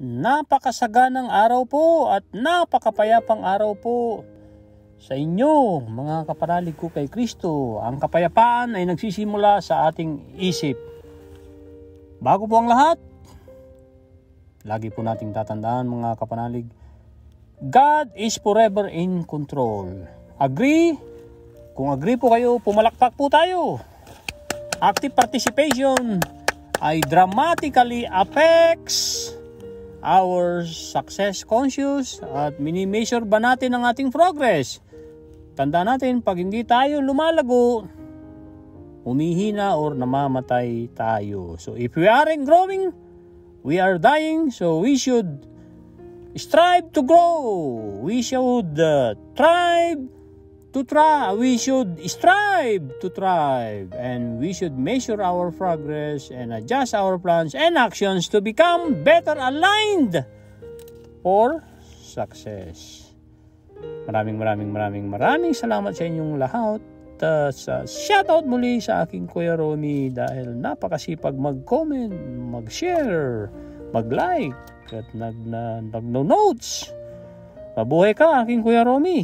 napakasaganang araw po at napakapayapang araw po sa inyo, mga kapanalig ko kay Kristo. Ang kapayapaan ay nagsisimula sa ating isip. Bago po ang lahat, lagi po nating tatandaan, mga kapanalig, God is forever in control. Agree? Kung agree po kayo, pumalakpak po tayo. Active participation ay dramatically affects our success conscious at mini-measure ba natin ang ating progress? Tandaan natin, pag hindi tayo lumalago, humihina or namamatay tayo. So if we aren't growing, we are dying. So we should strive to grow. We should we should strive to thrive, and we should measure our progress and adjust our plans and actions to become better aligned for success. Maraming salamat sa inyong lahat. Sa shoutout muli sa aking Kuya Romy dahil napakasipag mag-comment, mag-share, mag-like at nag-notes. Mabuhay ka, aking Kuya Romy.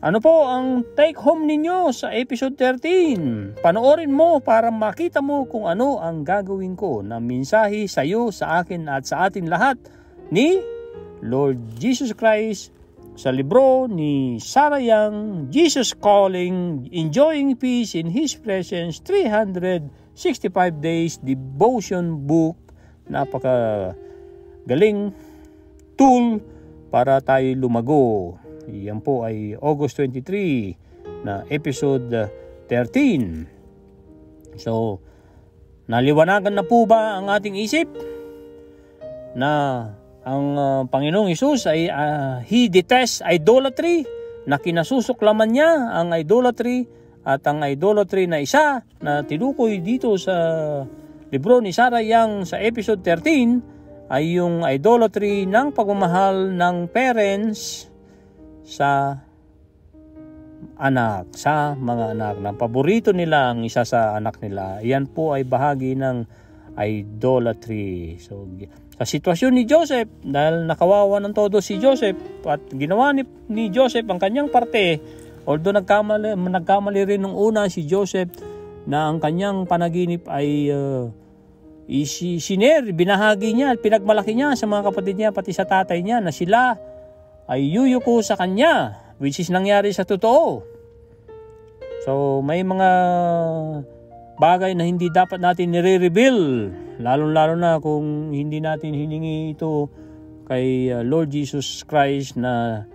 Ano po ang take home ninyo sa episode 13? Panoorin mo para makita mo kung ano ang gagawin ko na mensahe sa iyo, sa akin at sa atin lahat ni Lord Jesus Christ sa libro ni Sarah Young, Jesus Calling, Enjoying Peace in His Presence, 365 Days Devotion Book. Napaka galing tool para tayo lumago. Yan po ay August 23 na episode 13. So, naliwanagan na po ba ang ating isip na ang Panginoong Hesus ay He detests idolatry, na kinasusuklaman niya ang idolatry, at ang idolatry na isa na tinukoy dito sa libro ni Sarah Young sa episode 13 ay yung idolatry ng pagmamahal ng parents sa anak, sa mga anak, na paborito nila ang isa sa anak nila. Yan po ay bahagi ng idolatry. So, sa sitwasyon ni Joseph, dahil nakawawa ng todo si Joseph at ginawa ni Joseph ang kanyang parte, although nagkamali rin nung una si Joseph na ang kanyang panaginip ay binahagi niya at pinagmalaki niya sa mga kapatid niya, pati sa tatay niya, na sila ay yuyuko sa kanya, which is nangyari sa totoo. So may mga bagay na hindi dapat natin nire-reveal, lalo na kung hindi natin hiningi ito kay Lord Jesus Christ na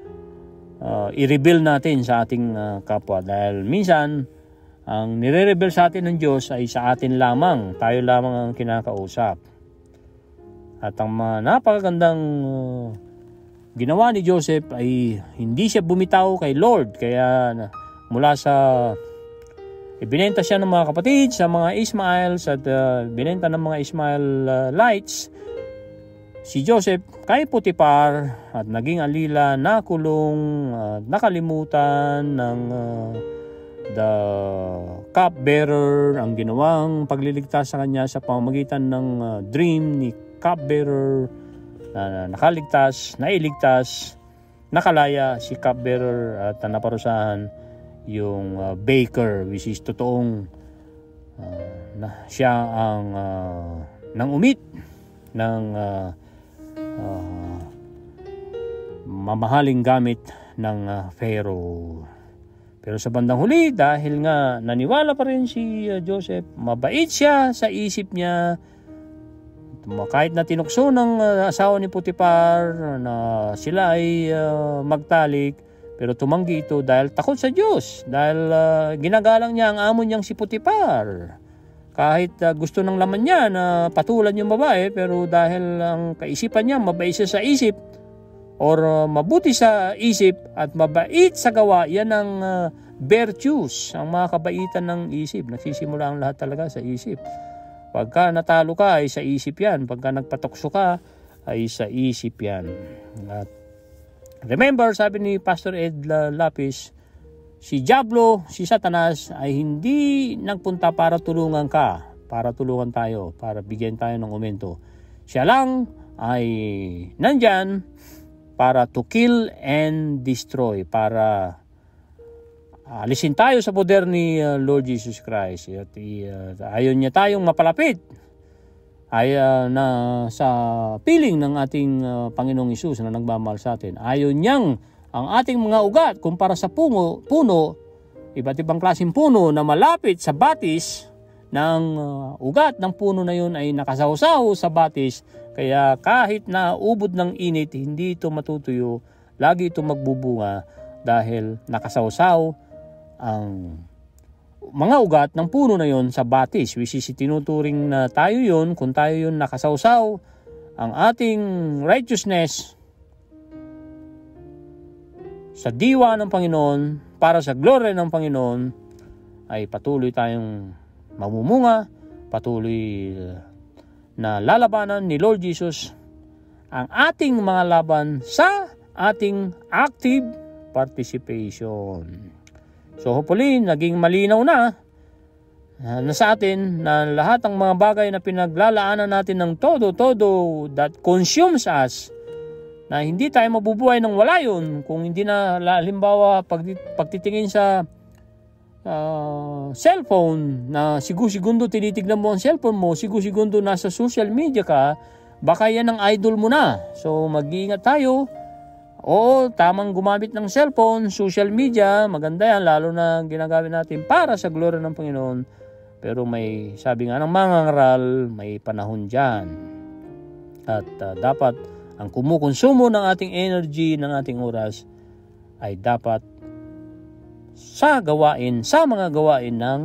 i-reveal natin sa ating kapwa. Dahil minsan ang nire-reveal sa atin ng Diyos ay sa atin lamang, tayo lamang ang kinakausap. At ang napakagandang ginawa ni Joseph ay hindi siya bumitaw kay Lord. Kaya mula sa ibinenta siya ng mga kapatid sa mga Ismaels at binenta ng mga Ismaelites si Joseph kay Potiphar at naging alila, nakulong, nakalimutan ng the cupbearer ang ginawang pagliligtas sa kanya sa pamamagitan ng dream ni cupbearer. Nakaligtas, nailigtas, nakalaya si cupbearer at naparusahan yung baker, which is totoong siya ang nang umit ng mamahaling gamit ng Pharaoh. Pero sa bandang huli, dahil nga naniwala pa rin si Joseph, mabait siya sa isip niya. Kahit na tinukso ng asawa ni Potiphar na sila ay magtalik, pero tumanggi ito dahil takot sa Diyos. Dahil ginagalang niya ang amo niyang si Potiphar. Kahit gusto ng laman niya na patulan yung babae, pero dahil ang kaisipan niya mabait siya sa isip or mabuti sa isip at mabait sa gawa, yan ang virtues, ang mga kabaitan ng isip. Nagsisimula ang lahat talaga sa isip. Pagka natalo ka ay sa isip yan. Pagka nagpatukso ka ay sa isip yan. At remember, sabi ni Pastor Ed Lapis, si Diablo, si Satanas ay hindi nagpunta para tulungan ka, para tulungan tayo, para bigyan tayo ng aumento. Siya lang ay nandyan para to kill and destroy, para alisin tayo sa poder ni Lord Jesus Christ. At ayaw niya tayong mapalapit na sa piling ng ating Panginoong Hesus na nagmamahal sa atin. Ayaw niyang ang ating mga ugat kumpara sa puno, iba't ibang klaseng puno na malapit sa batis ng ugat ng puno na yun ay nakasawsaw sa batis. Kaya kahit na ubod ng init, hindi ito matutuyo, lagi ito magbubunga dahil nakasawsaw ang mga ugat ng puno na yon sa batis, which is tinuturing na tayo yon, kung tayo yon nakasawsaw, ang ating righteousness sa diwa ng Panginoon, para sa glory ng Panginoon, ay patuloy tayong mamumunga, patuloy na lalabanan ni Lord Jesus ang ating mga laban sa ating active participation. So hopefully, naging malinaw na sa atin na lahat ng mga bagay na pinaglalaanan natin ng todo that consumes us, na hindi tayo mabubuhay ng wala yun. Kung hindi na, halimbawa, pagtitingin sa cellphone, na sigu-segundo tinitignan mo ang cellphone mo, sigu-segundo nasa social media ka, baka yan ang idol mo na. So mag-iingat tayo. Oo, tamang gumamit ng cellphone, social media, maganda yan, lalo na ginagamit natin para sa glory ng Panginoon. Pero may, sabi nga ng mga ngaral, may panahon dyan. At dapat ang kumukonsumo ng ating energy, ng ating oras, ay dapat sa mga gawain ng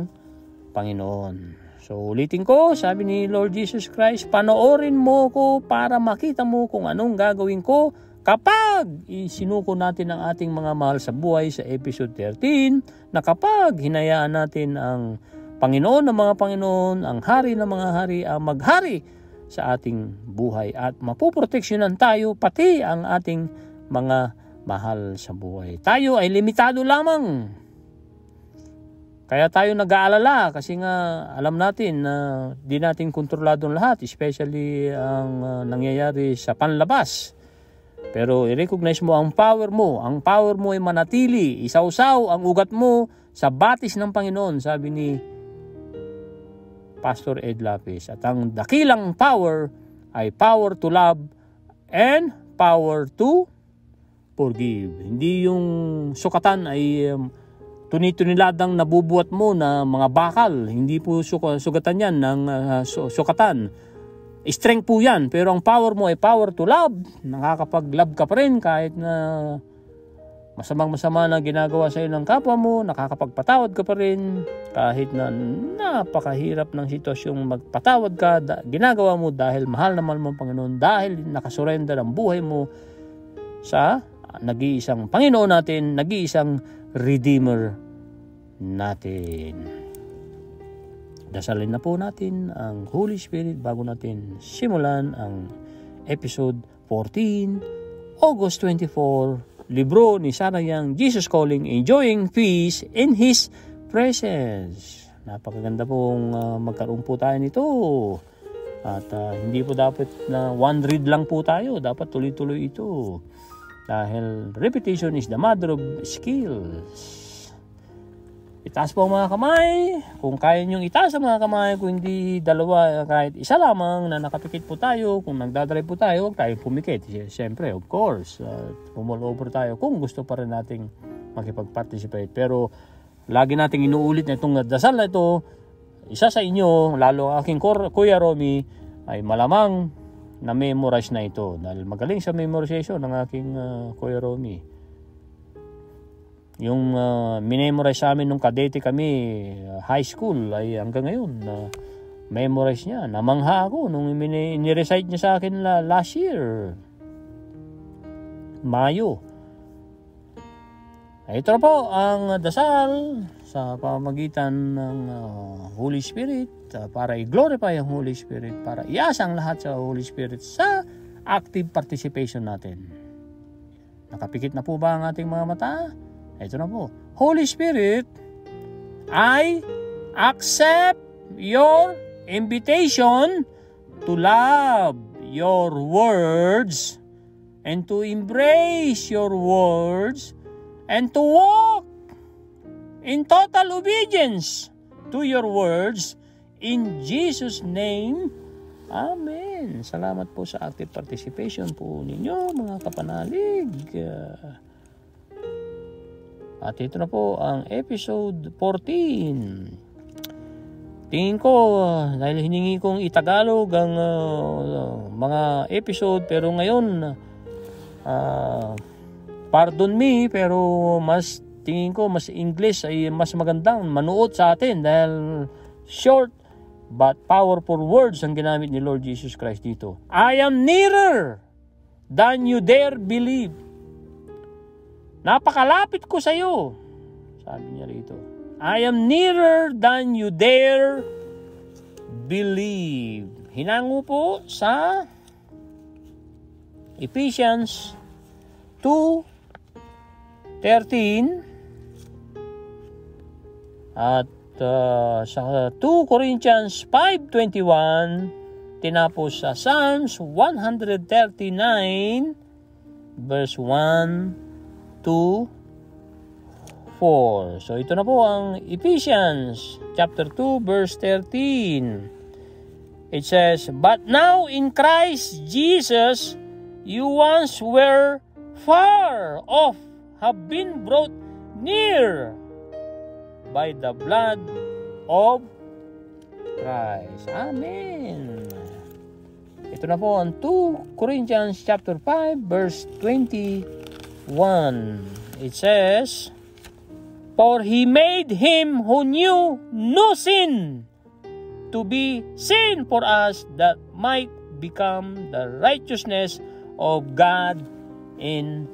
Panginoon. So ulitin ko, sabi ni Lord Jesus Christ, panoorin mo ko para makita mo kung anong gagawin ko kapag isinuko natin ang ating mga mahal sa buhay sa episode 13, na kapag hinayaan natin ang Panginoon ng mga Panginoon, ang Hari ng mga Hari, ang maghari sa ating buhay, at mapuproteksyonan tayo pati ang ating mga mahal sa buhay. Tayo ay limitado lamang. Kaya tayo nag-aalala kasi nga alam natin na di natin kontrolado lahat, especially ang nangyayari sa panlabas. Pero i-recognize mo ang power mo. Ang power mo ay manatili. Isawsaw ang ugat mo sa batis ng Panginoon, sabi ni Pastor Ed Lapis. At ang dakilang power ay power to love and power to forgive. Hindi yung sukatan ay tuni-tuniladang nabubuhat mo na mga bakal. Hindi po sugatan yan ng sukatan. Strength po yan. Pero ang power mo ay power to love. Nakakapag-love ka pa rin kahit na masamang-masama na ginagawa sa iyo ng kapwa mo, nakakapagpatawad ka pa rin kahit na napakahirap ng sitwasyong magpatawad ka, ginagawa mo dahil mahal na mahal mo ang Panginoon, dahil nakasurrender ang buhay mo sa nag-iisang Panginoon natin, nag-iisang Redeemer natin. Dasalin na po natin ang Holy Spirit bago natin simulan ang episode 14, August 24, libro ni Sarah Young, Jesus Calling, Enjoying Peace in His Presence. Napakaganda pong magkaroon po tayo nito. At hindi po dapat na one read lang po tayo. Dapat tuloy-tuloy ito. Dahil repetition is the mother of skills. Itaas po ang mga kamay. Kung kaya niyong itaas ang mga kamay, kung hindi dalawa, kahit isa lamang na nakapikit po tayo, kung nagdadrive po tayo, huwag tayong pumikit. Siyempre, of course, pumuloover tayo kung gusto pa rin nating makipag-participate. Pero lagi nating inuulit na itong dasal na ito, isa sa inyo, lalo ang aking Kuya Romy, ay malamang na-memorize na ito. Dahil magaling sa memorization ng aking Kuya Romy. Yung minemorize sa amin nung kadete kami, high school, ay hanggang ngayon, memorize niya. Namangha ako nung ni-recite niya sa akin last year, Mayo. Ito na po ang dasal sa pamamagitan ng Holy Spirit, para i-glorify ang Holy Spirit, para iasa ang lahat sa Holy Spirit sa active participation natin. Nakapikit na po ba ang ating mga mata? Ito na po. Holy Spirit, I accept your invitation to love your words and to embrace your words and to walk in total obedience to your words in Jesus' name. Amen. Salamat po sa active participation po ninyo, mga kapanalig. At ito na po ang episode 14. Tingin ko, dahil hiningi kong itagalog ang mga episode, pero ngayon, pardon me, pero tingin ko mas English ay mas magandang manuot sa atin dahil short but powerful words ang ginamit ni Lord Jesus Christ dito. I am nearer than you dare believe. Napakalapit ko sa iyo. Sabi niya rito. I am nearer than you dare believe. Hinango po sa Ephesians 2:13 at sa 2 Corinthians 5:21, tinapos sa Psalms 139 verse 1 to 4. So ito na po ang Ephesians chapter 2 verse 13. It says, "But now in Christ Jesus, you once were far off, have been brought near by the blood of Christ." Amen. Ito na po ang 2 Corinthians chapter 5 verse 21. It says, "For he made him who knew no sin to be sin for us, that might become the righteousness of God in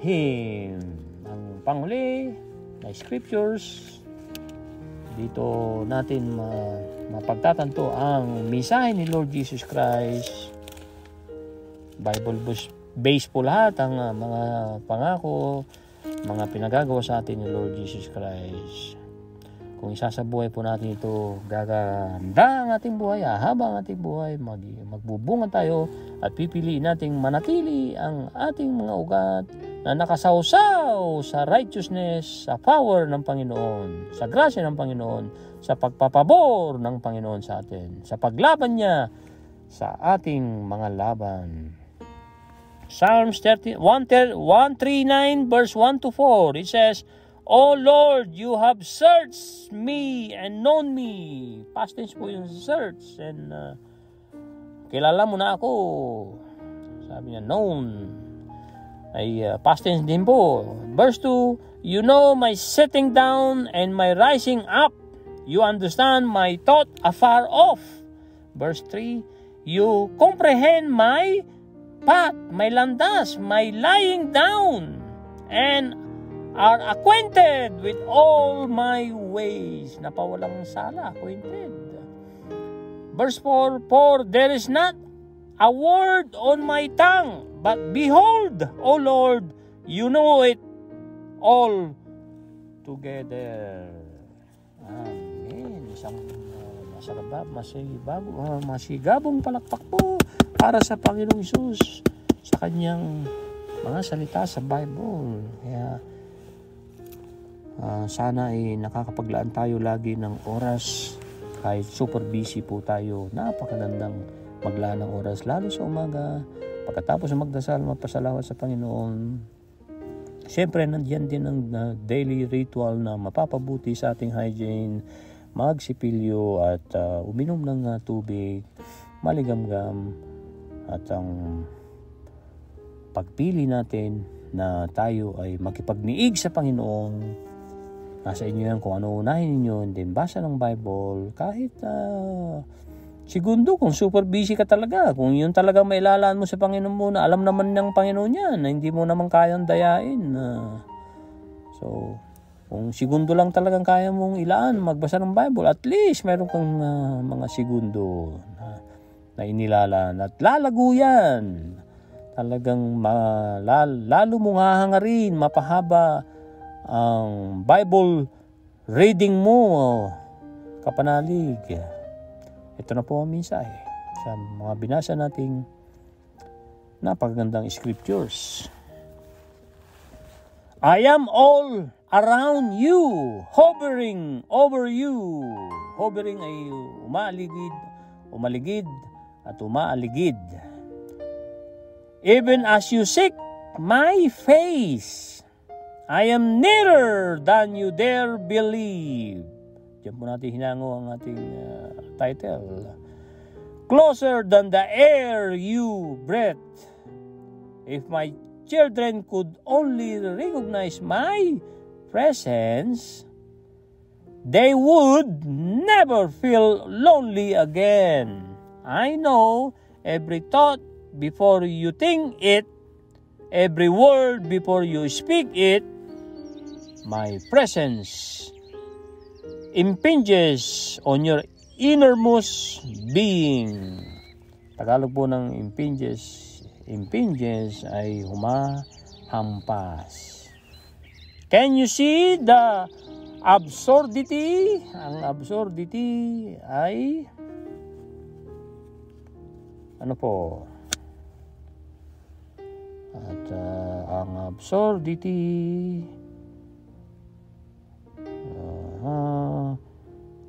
him." Ang panghuli na scriptures, dito natin mapagtatanto ang mensahe ni Lord Jesus Christ. Bible-based po lahat ang mga pangako, mga pinagagawa sa atin ni Lord Jesus Christ. Kung isasabuhay po natin ito, gaganda ang ating buhay, haba ang ating buhay, magbubunga tayo at pipiliin nating manatili ang ating mga ugat na nakasawsaw sa righteousness, sa power ng Panginoon, sa grasya ng Panginoon, sa pagpapabor ng Panginoon sa atin, sa paglaban niya sa ating mga laban. Psalms 139 verse 1 to 4, it says, "O Lord, you have searched me and known me." Past tense po yung search, and kilala mo na ako. Sabi niya, known ay past tense din po. Verse 2, "You know my sitting down and my rising up. You understand my thought afar off." Verse 3, "You comprehend my path, my landas, my lying down, and are acquainted with all my ways." Napawalang sala, acquainted. Verse 4, "For there is not a word on my tongue, but behold, O Lord, you know it all together." Amen. Isang masigabong palakpak po para sa Panginoong Hesus sa kanyang mga salita sa Bible. Kaya sana ay nakakapaglaan tayo lagi ng oras kahit super busy po tayo. Napakagandang maglaan ng oras, lalo sa umaga, pagkatapos ng magdasal, magpasalamat sa Panginoon. Siyempre, nandiyan din ang daily ritual na mapapabuti sa ating hygiene, magsipilyo at uminom ng tubig, maligamgam, at ang pagpili natin na tayo ay makipagniig sa Panginoon. Nasa inyo yan kung ano unahin ninyo, and then basa ng Bible, kahit segundo, kung super busy ka talaga, kung yun talaga mailalaan mo sa Panginoon mo, na alam naman ng Panginoon yan, na hindi mo naman kayang dayain. So, kung segundo lang talagang kaya mong ilaan, magbasa ng Bible, at least meron kang mga segundo na inilalaan. At lalago yan. Talagang lalo mong hahangarin, mapahaba ang Bible reading mo, kapanalig. Ito na po ang mensahe sa mga binasa nating Napakagandang scriptures. I am all around you, hovering over you. Hovering ay umaligid at umaaligid. Even as you seek my face, I am nearer than you dare believe. Diyan po natin hinango ang ating title. Closer than the air you breathe. If my children could only recognize my presence, they would never feel lonely again. I know every thought before you think it, every word before you speak it. My presence impinges on your innermost being. Tagalog po ng impinges ay humahampas. Can you see the absurdity? Ang absurdity ay ano po? At ang absurdity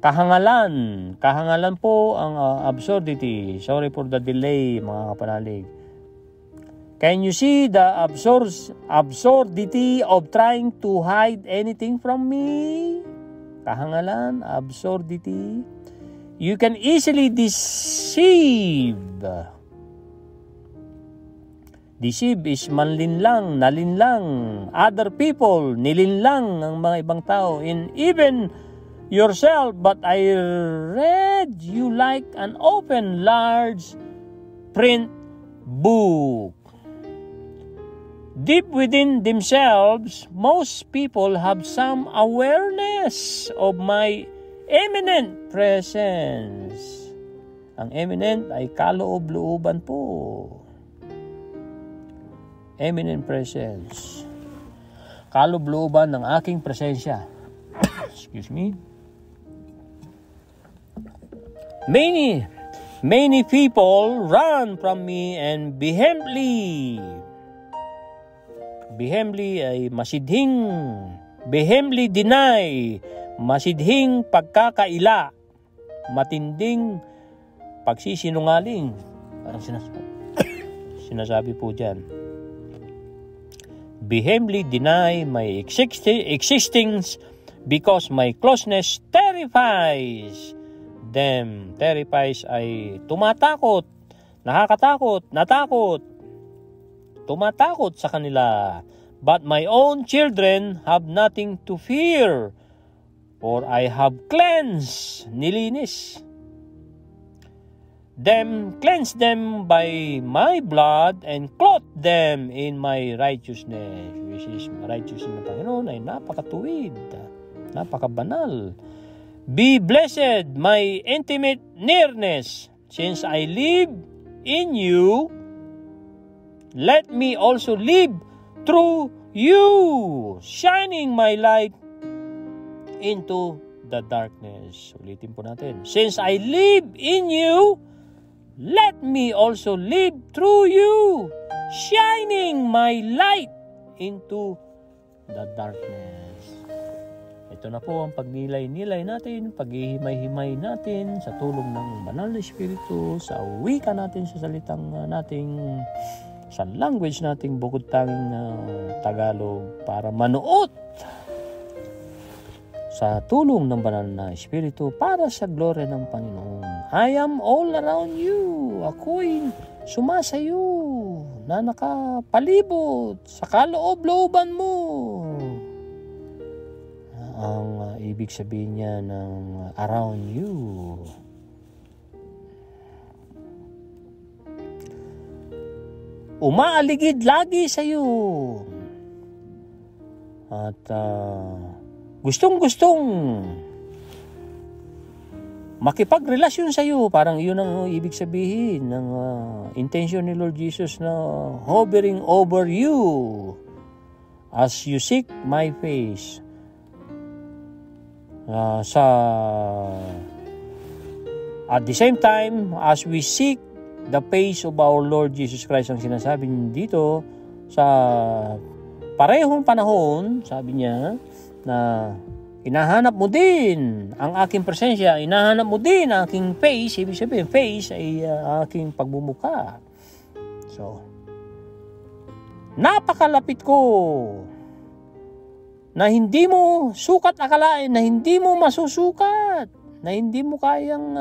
kahangalan po ang absurdity. Sorry for the delay, mga kapanalig. Can you see the absurdity of trying to hide anything from me? Kahangalan, absurdity. You can easily deceive. Deceive is manlinlang, nalinlang. Other people, nilinlang ang mga ibang tao. And even yourself, but I read you like an open, large print book. Deep within themselves, most people have some awareness of my imminent presence. Ang imminent ay kaloob-looban po. Imminent presence. Kaloob-looban ng aking presensya. Excuse me. Many people run from me and behemly ay masidhing, behemly deny, masidhing pagkakaila, matinding pagsisinungaling. Parang sinasabi po dyan. Behemly deny my existence because my closeness terrifies them. Terrifies ay tumatakot, nakakatakot, natakot, tumatakot sa kanila. But my own children have nothing to fear, for I have cleansed, nilinis them, cleansed them by my blood, and clothed them in my righteousness. Which is righteousness ng Panginoon ay napakatuwid, napakabanal. Be blessed, my intimate nearness, since I live in you. Let me also live through you, shining my light into the darkness. Ulitin po natin. Since I live in you, let me also live through you, shining my light into the darkness. Ito na po ang pagnilay-nilay natin, paghihimay-himay natin sa tulong ng Banal na Espiritu, sa wika natin, sa salitang nating, sa language nating bukod tanging Tagalog, para manuot sa tulong ng Banal na Espiritu para sa glory ng Panginoon. I am all around you. Ako'y sumasayo na nakapalibot sa kaloob-looban mo. Ang ibig sabihin niya ng around you. Umaaligid lagi sa iyo. At gustong-gustong makipagrelasyon sa iyo. Parang yun ang ibig sabihin ng intention ni Lord Jesus na hovering over you as you seek my face. At the same time, as we seek the face of our Lord Jesus Christ ang sinasabi dito sa parehong panahon. Sabi niya na hinahanap mo din ang aking presensya, hinahanap mo din ang aking face. Ibig sabihin, face ay aking pagmumukha. So, napakalapit ko na hindi mo sukat akalain, na hindi mo masusukat, na hindi mo kayang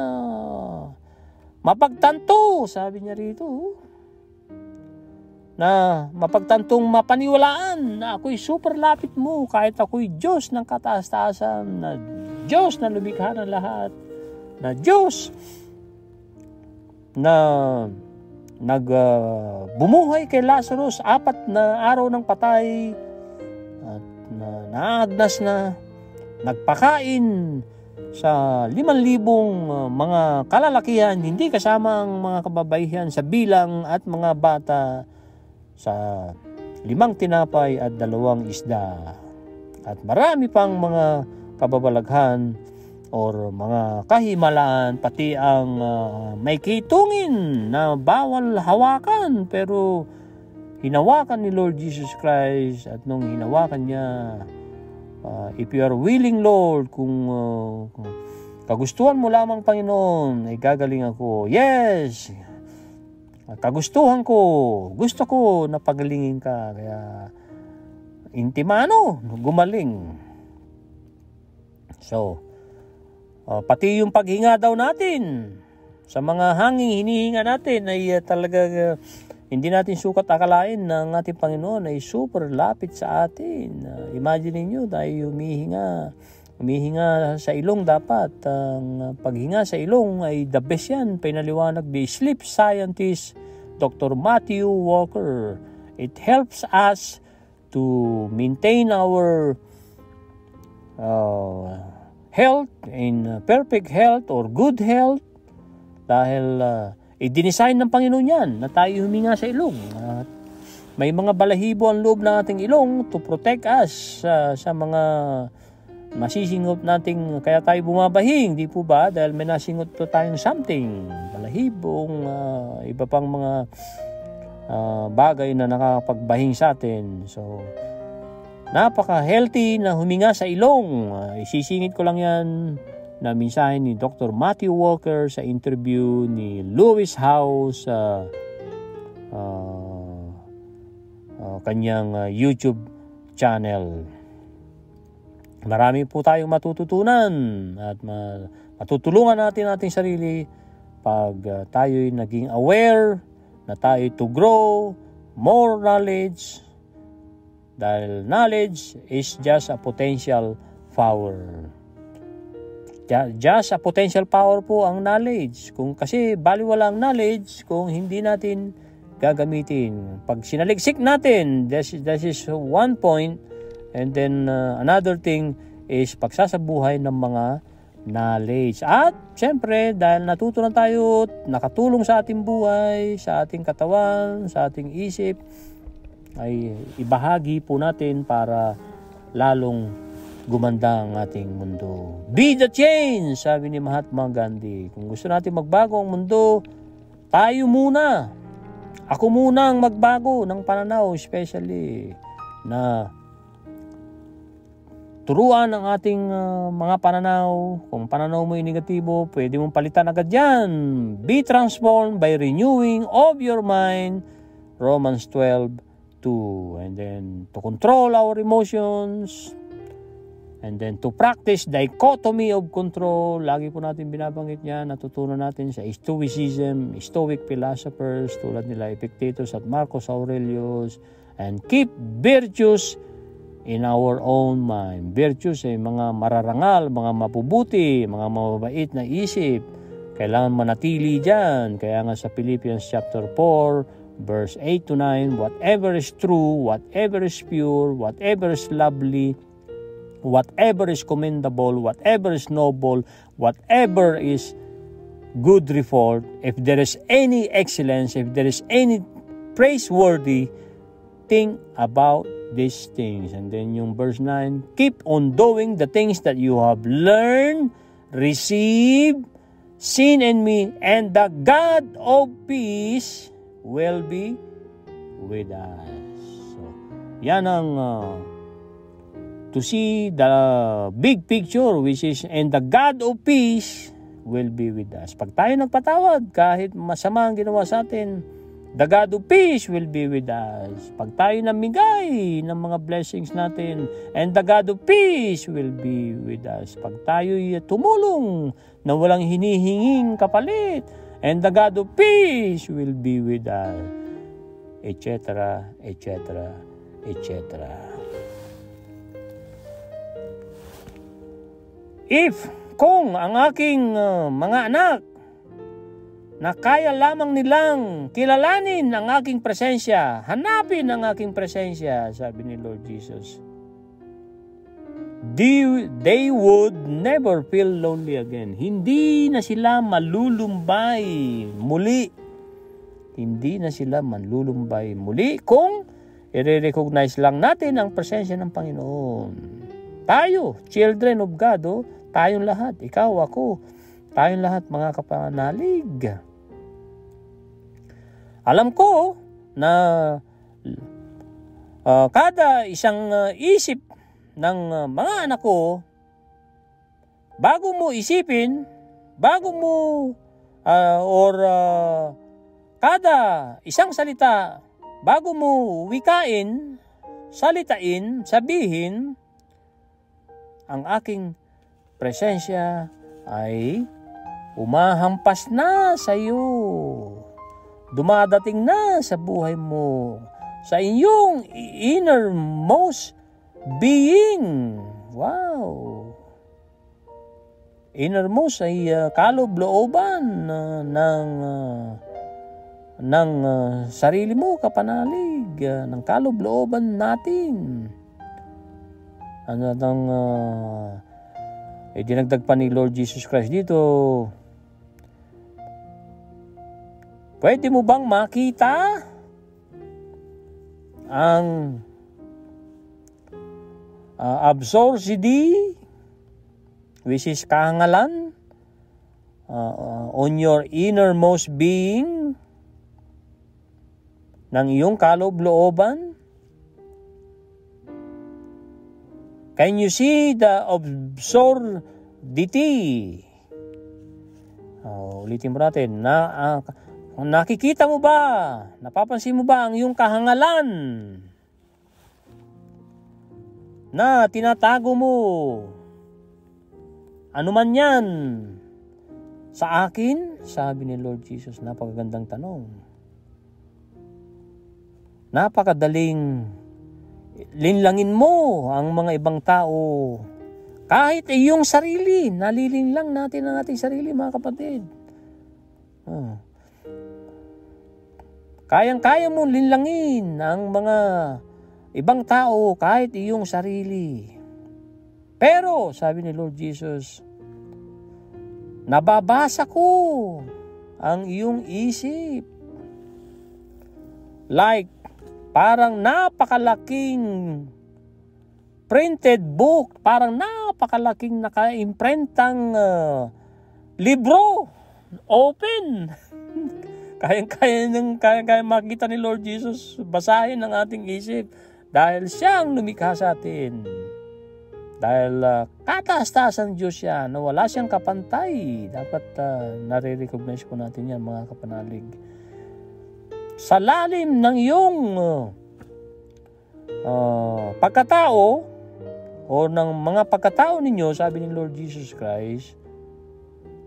mapagtanto, sabi niya rito, na mapagtantong mapaniwalaan na ako'y super lapit mo kahit ako'y Diyos ng kataas-taasan, na Diyos na lumikha ng lahat, na Diyos na bumuhay kay Lazarus 4 na araw ng patay at naagnas na, nagpakain sa 5,000 mga kalalakihan, hindi kasama ang mga kababaihan sa bilang, at mga bata sa 5 tinapay at 2 isda, at marami pang mga kababalaghan or mga kahimalaan, pati ang may kitungin na bawal hawakan, pero hinawakan ni Lord Jesus Christ. At nung hinawakan niya, if you are willing, Lord, kung kagustuhan mo lamang, Panginoon, ay gagaling ako. Yes! Kagustuhan ko, gusto ko na pagalingin ka. Kaya, intimano, gumaling. So, pati yung paghinga daw natin, sa mga hanging hinihinga natin, ay talaga hindi natin sukat akalain na ang ating Panginoon ay super lapit sa atin. Imagine niyo, tayo humihinga sa ilong dapat. Ang paghinga sa ilong ay the best yan. Pinaliwanag ni sleep scientist Dr. Matthew Walker. It helps us to maintain our health, in perfect health or good health, dahil i-design ng Panginoon yan na tayo huminga sa ilong. May mga balahibo ang loob ng ating ilong to protect us sa mga masisingot nating, kaya tayo bumabahing, di po ba? Dahil may nasingot po tayong something, balahibong, iba pang mga bagay na nakakapagbahing sa atin. So, napaka-healthy na huminga sa ilong. Isisingit ko lang yan na mensahe ni Dr. Matthew Walker sa interview ni Lewis House sa kanyang YouTube channel. Marami po tayong matututunan at matutulungan natin ating sarili pag tayo'y naging aware na tayo to grow more knowledge, dahil knowledge is just a potential power. Just a potential power po ang knowledge. Kasi baliwala ang knowledge kung hindi natin gagamitin. Pag sinaliksik natin, that is one point. And then another thing is pagsasabuhay ng mga knowledge. At syempre, dahil natuto na tayo, nakatulong sa ating buhay, sa ating katawan, sa ating isip, ay ibahagi po natin para lalong gumanda ang ating mundo. Be the change, sabi ni Mahatma Gandhi. Kung gusto natin magbago ang mundo, tayo muna. Ako muna ang magbago ng pananaw, especially na turuan ang ating mga pananaw. Kung pananaw mo ay negatibo, pwede mong palitan agad yan. Be transformed by renewing of your mind, Romans 12:2. And then to control our emotions, and then to practice dichotomy of control. Lagi po natin binabanggit yan, natutunan natin sa Stoicism, Stoic philosophers tulad nila Epictetus at Marcus Aurelius. And keep virtues in our own mind. Virtues ay mga mararangal, mga mapubuti, mga mababait na isip. Kailangan manatili dyan. Kaya nga sa Philippians chapter 4, verse 8-9, whatever is true, whatever is pure, whatever is lovely, whatever is commendable, whatever is noble, whatever is good report, if there is any excellence, if there is any praiseworthy, think about these things. And then yung verse 9, keep on doing the things that you have learned, received, seen in me, and the God of peace will be with us. So, yan ang to see the big picture, which is, and the God of peace will be with us. Pag tayo nagpatawad, kahit masama ang ginawa sa atin, the God of peace will be with us. Pag tayo namigay ng mga blessings natin, and the God of peace will be with us. Pag tayo'y tumulong na walang hinihinging kapalit, and the God of peace will be with us. Etc., etc., etc. Kung ang aking mga anak na kaya lamang nilang kilalanin ang aking presensya, hanapin ang aking presensya, sabi ni Lord Jesus, they would never feel lonely again. Hindi na sila malulumbay muli. Hindi na sila malulumbay muli kung i-recognize lang natin ang presensya ng Panginoon. Tayo, children of God, tayong lahat, ikaw, ako, tayong lahat mga kapanalig. Alam ko na kada isang isip ng mga anak ko, bago mo isipin, kada isang salita, bago mo wikain, salitain, sabihin, ang aking presensya ay umahampas na sa iyo. Dumadating na sa buhay mo, sa inyong innermost being. Wow! Innermost ay kaloob-looban ng sarili mo, kapanalig, ng kaloob-looban natin. Dinagdag pa ni Lord Jesus Christ dito, pwede mo bang makita ang absurdity, which is kahangalan, on your innermost being, ng iyong kaloob-looban? Can you see the absurdity? Ulitin mo natin. Nakikita mo ba? Napapansin mo ba ang iyong kahangalan na tinatago mo? Ano man yan sa akin? Sabi ni Lord Jesus, napakagandang tanong. Napakadaling linlangin mo ang mga ibang tao. Kahit iyong sarili, nalilinlang natin ang ating sarili, mga kapatid. Kayang-kaya mo linlangin ang mga ibang tao, kahit iyong sarili. Pero, sabi ni Lord Jesus, nababasa ko ang iyong isip. Like, parang napakalaking printed book, parang napakalaking naka-imprentang libro, open. Kaya makita ni Lord Jesus, basahin ang ating isip dahil siyang lumikha sa atin. Dahil kataas-taas ang Diyos siya, na wala siyang kapantay. Dapat nare-recognize po natin yan, mga kapanalig. Sa lalim ng iyong pagkatao o ng mga pagkatao ninyo, sabi ni Lord Jesus Christ,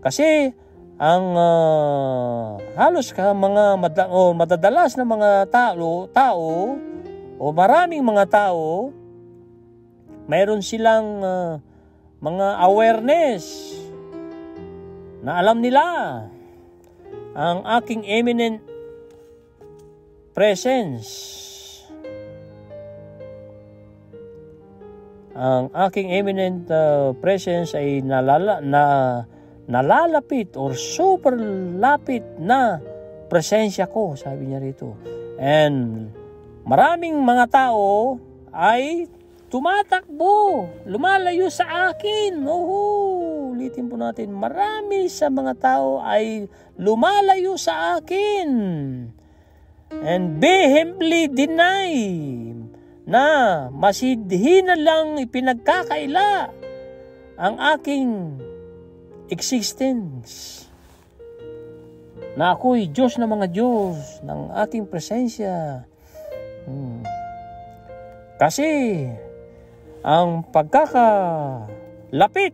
kasi ang halos mga madadalas na mga tao o maraming mga tao, mayroon silang mga awareness na alam nila ang aking imminent presence. Ang aking imminent presence ay nalalapit or super lapit na presensya ko, sabi niya rito. And maraming mga tao ay tumatakbo, lumalayo sa akin. ulitin po natin, marami sa mga tao ay lumalayo sa akin and vehemently deny na masidhi na lang ipinagkakaila ang aking existence. Na ako'y Diyos ng mga Diyos, ng aking presensya. Kasi ang pagkakalapit,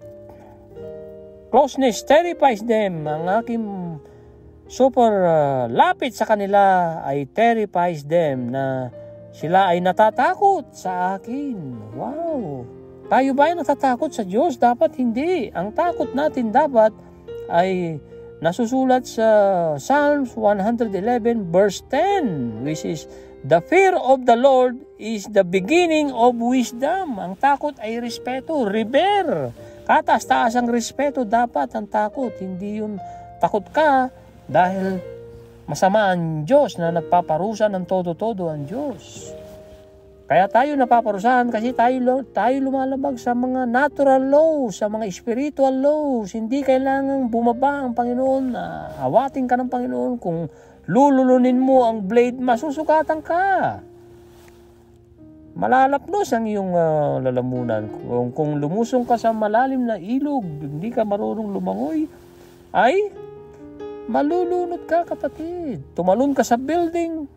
closeness terrifies them. Ang aking super lapit sa kanila ay terrifies them, na sila ay natatakot sa akin. Wow! Tayo ba ay natatakot sa Diyos? Dapat hindi. Ang takot natin dapat ay nasusulat sa Psalms 111 verse 10, which is, the fear of the Lord is the beginning of wisdom. Ang takot ay respeto, revere. Kataas-taas ang respeto dapat ang takot. Hindi yung takot ka dahil masama ang Diyos na nagpaparusa ng todo-todo ang Diyos. Kaya tayo napaparusahan kasi tayo lumalabag sa mga natural laws, sa mga spiritual laws. Hindi kailangang bumaba ang Panginoon, awatin ka ng Panginoon. Kung lululunin mo ang blade, masusugatan ka. Malalapnos ang iyong lalamunan. Kung lumusong ka sa malalim na ilog, hindi ka marunong lumangoy, ay malulunod ka, kapatid. Tumalon ka sa building,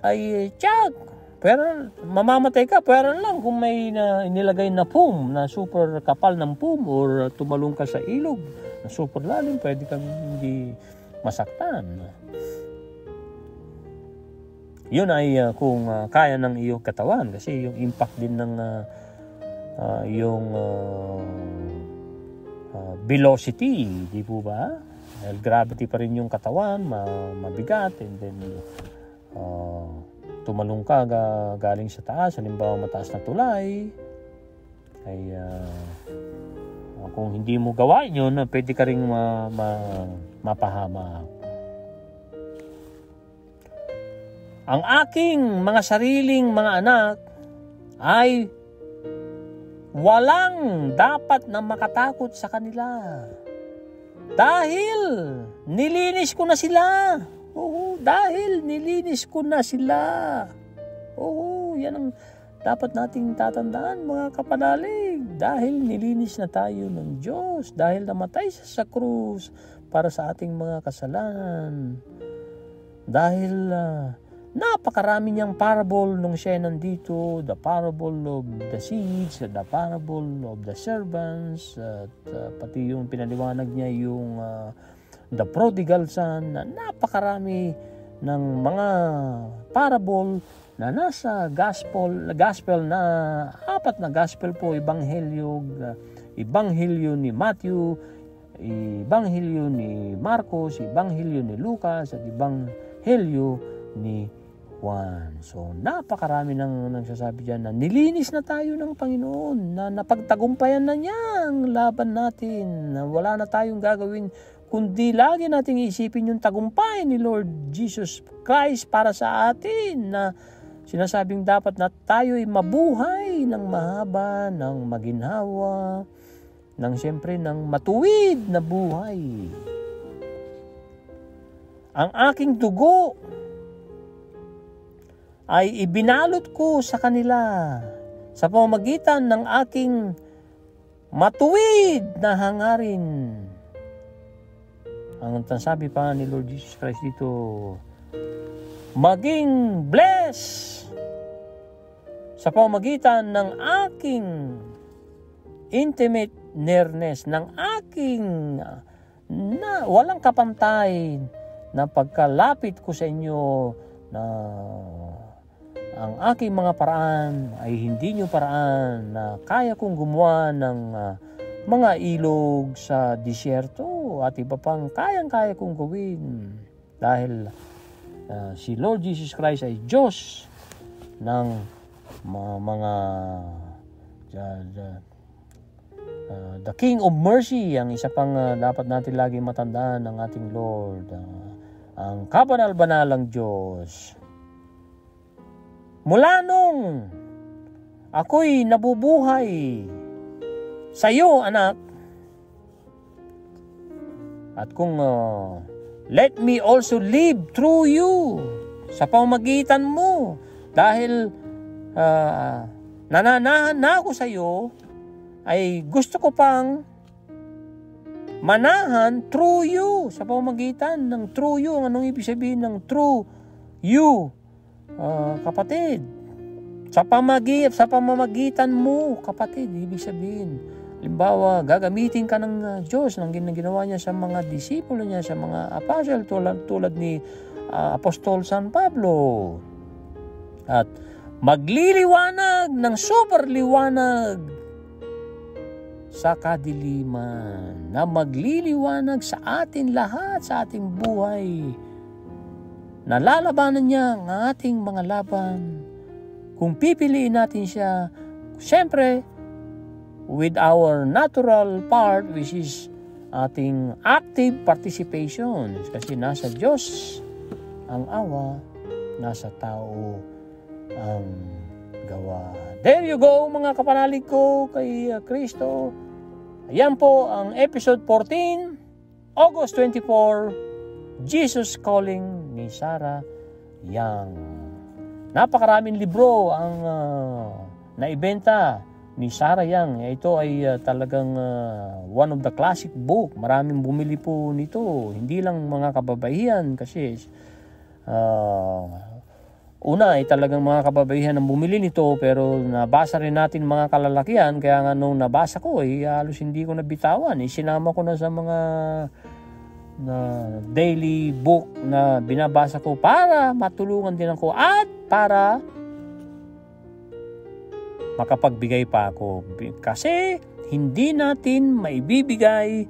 ay tiyak. Pero mamamatay ka, pero lang kung may inilagay na foam, na super kapal ng foam, or tumalon ka sa ilog na super lalim, pwede kang hindi masaktan. Yun ay kung kaya ng iyong katawan, kasi yung impact din ng yung velocity, di po ba? Dahil gravity pa rin yung katawan, mabigat, and then tumalong ka galing sa taas, halimbawa mataas na tulay, ay kung hindi mo gawain yun, pwede ka rin mapahama. Ang aking mga sariling mga anak ay walang dapat na makatakot sa kanila. Dahil nilinis ko na sila. Oo, dahil nilinis ko na sila. Oo, yan ang dapat nating tatandaan, mga kapanalig. Dahil nilinis na tayo ng Diyos. Dahil namatay siya sa krus para sa ating mga kasalanan. Dahil napakarami niyang parable nung siya nandito. The parable of the seeds, the parable of the servants, at pati yung pinaliwanag niya yung the prodigal son, na napakarami ng mga parable na nasa gospel na apat na gospel po, ebanghelyo ni Matthew, ebanghelyo ni Marcos, ebanghelyo ni Lucas, at ebanghelyo ni Juan. So napakarami nang nagsasabi diyan na nilinis na tayo ng Panginoon, na napagtagumpayan na niya ang laban natin, na wala na tayong gagawin kundi lagi nating isipin yung tagumpay ni Lord Jesus Christ para sa atin, na sinasabing dapat na tayo ay mabuhay ng mahaba, ng maginhawa, ng siyempre ng matuwid na buhay. Ang aking dugo ay ibinalot ko sa kanila sa pamamagitan ng aking matuwid na hangarin. Ang sabi pa ni Lord Jesus Christ dito, maging blessed sa pamamagitan ng aking intimate nearness, ng aking na walang kapantay na pagkalapit ko sa inyo, na ang aking mga paraan ay hindi nyo paraan, na kaya kong gumawa ng mga ilog sa disyerto at iba pang kayang-kaya kong gawin, dahil si Lord Jesus Christ ay Diyos ng mga the King of Mercy. Ang isa pang dapat natin lagi matandaan ng ating Lord, ang kabanal-banalang Diyos. Mula nung ako'y nabubuhay sa iyo, anak. At kung let me also live through you, sa pamamagitan mo. Dahil nananahan na ako sa iyo, ay gusto ko pang manahan through you, sa pamamagitan ng through you. Anong ibig sabihin ng through you, kapatid? Sa pamamagitan mo, kapatid, ibig sabihin. Halimbawa, gagamitin ka ng Diyos ng ginawa niya sa mga disipulo niya, sa mga apostle, tulad ni Apostol San Pablo. At magliliwanag ng super liwanag sa kadiliman, na magliliwanag sa atin lahat, sa ating buhay. Nalalabanan niya ang ating mga laban. Kung pipiliin natin siya, siyempre, with our natural part, which is ating active participation. Kasi nasa Diyos ang awa, nasa tao ang gawa. There you go, mga kapanalig ko kay Kristo. Ayan po ang episode 14, August 24, Jesus Calling ni Sarah Young. Napakaraming libro ang naibenta ni Sarah Young. Ito ay talagang one of the classic book. Maraming bumili po nito. Hindi lang mga kababaihan kasi una ay talagang mga kababaihan ang bumili nito, pero nabasa rin natin mga kalalakihan. Kaya nga nung nabasa ko halos hindi ko nabitawan. Sinama ko na sa mga daily book na binabasa ko para matulungan din ako at para makapagbigay pa ako. Kasi hindi natin maibibigay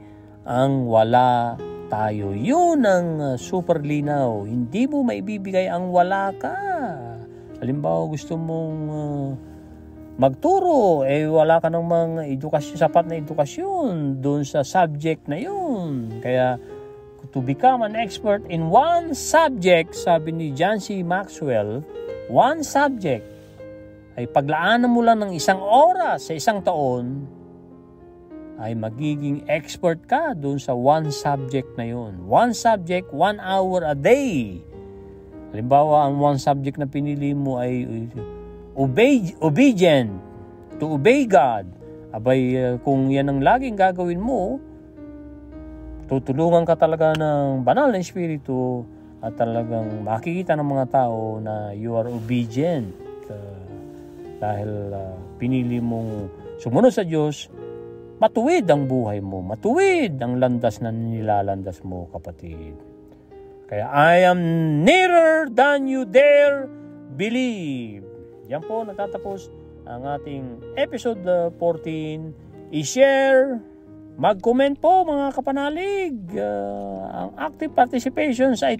ang wala tayo. Yun ang super linaw. Hindi mo maibibigay ang wala ka. Halimbawa, gusto mong magturo, wala ka ng mga edukasyon, sapat na edukasyon doon sa subject na yun. Kaya, to become an expert in one subject, sabi ni John C. Maxwell, one subject, ay paglaanan mo lang ng 1 oras sa 1 taon, ay magiging expert ka doon sa one subject na yun. One subject, 1 hour a day. Halimbawa, ang one subject na pinili mo ay obedient, to obey God. Abay, kung yan ang laging gagawin mo, tutulungan ka talaga ng banal na espiritu at talagang makikita ng mga tao na you are obedient dahil pinili mong sumunod sa Diyos. Matuwid ang buhay mo, matuwid ang landas na nilalandas mo, kapatid. Kaya I am nearer than you dare believe. Yan po natatapos ang ating episode 14. I-share, mag-comment po mga kapanalig. Ang active participation ay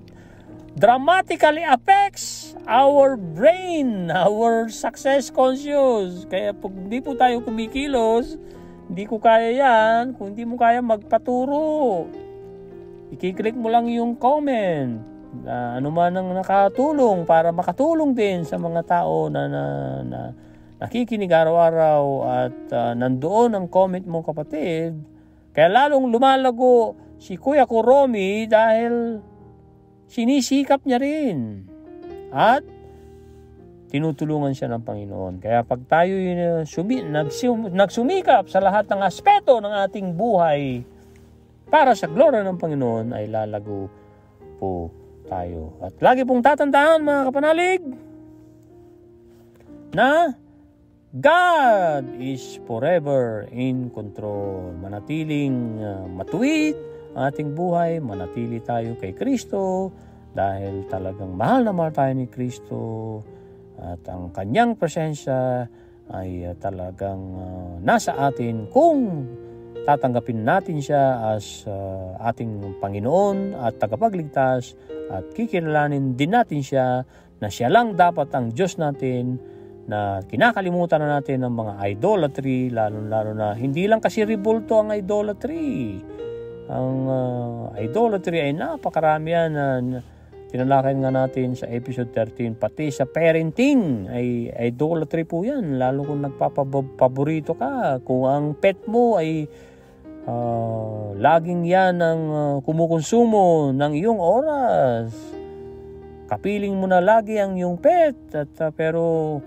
dramatically affects our brain, our success conscious. Kaya pag hindi po tayo kumikilos, hindi ko kaya yan. Kung hindi mo kaya, magpaturo. I-click mo lang yung comment. Ano man ang nakatulong para makatulong din sa mga tao na nakikinig araw-araw at nandoon ang comment mo, kapatid. Kaya lalong lumalago si Kuya Kuromi dahil sinisikap niya rin. At tinutulungan siya ng Panginoon. Kaya pag tayo nagsumikap sa lahat ng aspeto ng ating buhay para sa gloria ng Panginoon, ay lalago po tayo. At lagi pong tatandaan, mga kapanalig, na God is forever in control. Manatiling matuwid ang ating buhay, manatili tayo kay Kristo dahil talagang mahal na mahal tayo ni Kristo at ang kanyang presensya ay talagang nasa atin kung tatanggapin natin siya as ating Panginoon at tagapagligtas at kikilalanin din natin siya na siya lang dapat ang Diyos natin, na kinakalimutan na natin ng mga idolatry, lalo na hindi lang kasi rebulto ang idolatry. Ang idolatry ay napakarami yan. tinalakay nga natin sa episode 13, pati sa parenting ay idolatry po yan, lalo kung nagpapaborito ka. Kung ang pet mo ay laging yan ang kumukonsumo ng iyong oras, kapiling mo na lagi ang iyong pet, at pero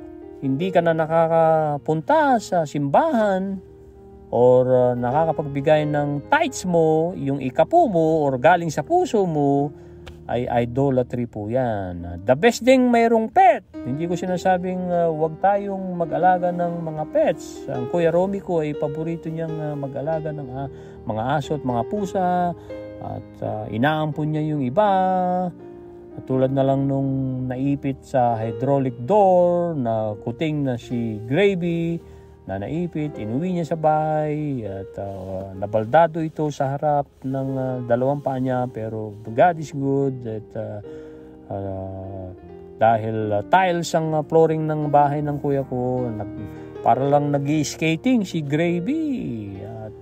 hindi ka na nakakapunta sa simbahan or nakakapagbigay ng tithes mo, yung ikapu mo or galing sa puso mo, ay idolatry po yan. The best thing mayroong pet. Hindi ko sinasabing wag tayong mag-alaga ng mga pets. Ang Kuya Romy ko ay paborito niyang mag-alaga ng mga aso at mga pusa, at inaampon niya yung iba. At tulad na lang nung naipit sa hydraulic door na kuting na si Gravy, na naipit, inuwi niya sa bahay, at nabaldado ito sa harap ng dalawang paa niya, pero God is good, at dahil tiles ang flooring ng bahay ng kuya ko, para lang nag-skating si Gravy, at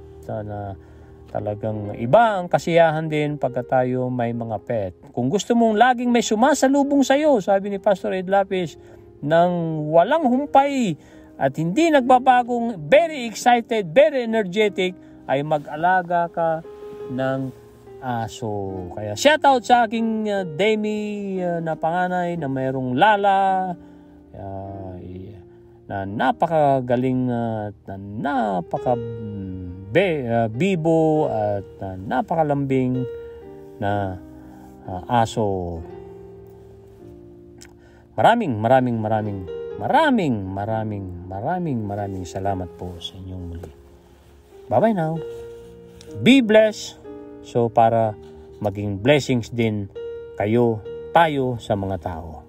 talagang iba ang kasiyahan din pagka tayo may mga pet. Kung gusto mong laging may sumasalubong sa'yo, sabi ni Pastor Ed Lapis, ng walang humpay at hindi nagbabagong, very excited, very energetic, ay mag-alaga ka ng aso. Kaya shoutout sa aking Demi na panganay na mayroong Lala, na napakagaling at bibo at napakalambing na aso. Maraming salamat po sa inyong muli. Bye-bye now. Be blessed. So para maging blessings din tayo sa mga tao.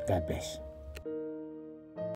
God bless.